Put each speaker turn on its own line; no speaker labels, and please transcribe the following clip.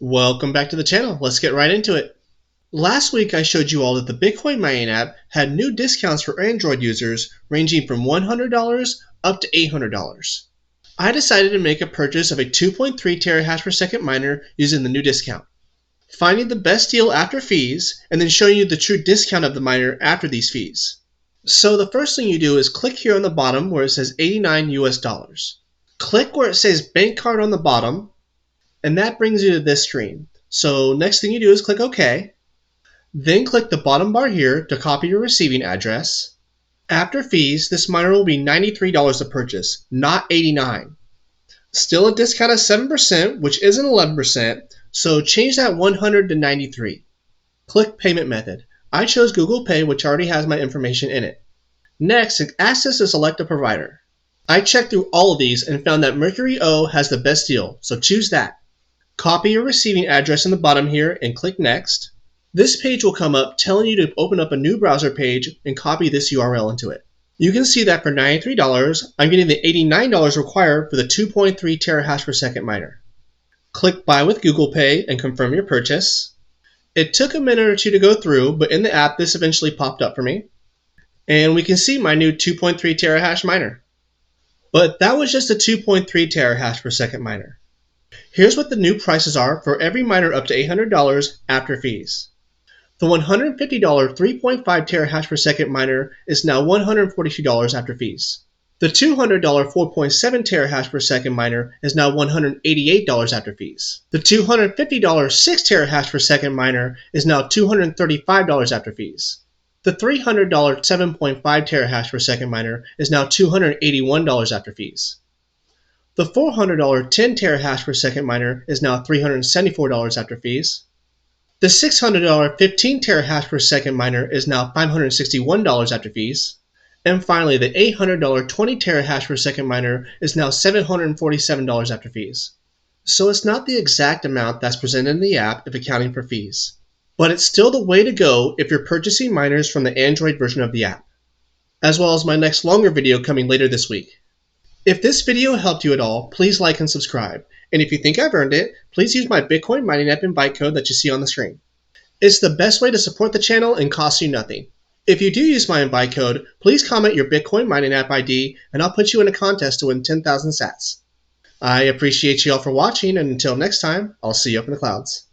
Welcome back to the channel. Let's get right into it. Last week I showed you all that the Bitcoin mining app had new discounts for Android users ranging from $100 up to $800. I decided to make a purchase of a 2.3 terahash per second miner using the new discount, finding the best deal after fees, and then showing you the true discount of the miner after these fees. So the first thing you do is click here on the bottom where it says 89 US dollars. Click where it says bank card on the bottom, and that brings you to this screen. So next thing you do is click OK. Then click the bottom bar here to copy your receiving address. After fees, this miner will be $93 to purchase, not $89. Still a discount of 7%, which isn't 11%, so change that 100 to 93. Click Payment Method. I chose Google Pay, which already has my information in it. Next, it asks us to select a provider. I checked through all of these and found that Mercury O has the best deal, so choose that. Copy your receiving address in the bottom here and click Next. This page will come up telling you to open up a new browser page and copy this URL into it. You can see that for $93, I'm getting the $89 required for the 2.3 terahash per second miner. Click Buy with Google Pay and confirm your purchase. It took a minute or two to go through, but in the app this eventually popped up for me. And we can see my new 2.3 terahash miner. But that was just a 2.3 terahash per second miner. Here's what the new prices are for every miner up to $800 after fees. The $150 3.5 terahash per second miner is now $142 after fees. The $200 4.7 terahash per second miner is now $188 after fees. The $250 6 terahash per second miner is now $235 after fees. The $300 7.5 terahash per second miner is now $281 after fees. The $400 10 terahash per second miner is now $374 after fees. The $600 15 terahash per second miner is now $561 after fees. And finally, the $800 20 terahash per second miner is now $747 after fees. So it's not the exact amount that's presented in the app if accounting for fees, but it's still the way to go if you're purchasing miners from the Android version of the app, as well as my next longer video coming later this week. If this video helped you at all, please like and subscribe. And if you think I've earned it, please use my Bitcoin mining app invite code that you see on the screen. It's the best way to support the channel and costs you nothing. If you do use my invite code, please comment your Bitcoin mining app ID and I'll put you in a contest to win 10,000 sats. I appreciate you all for watching, and until next time, I'll see you up in the clouds.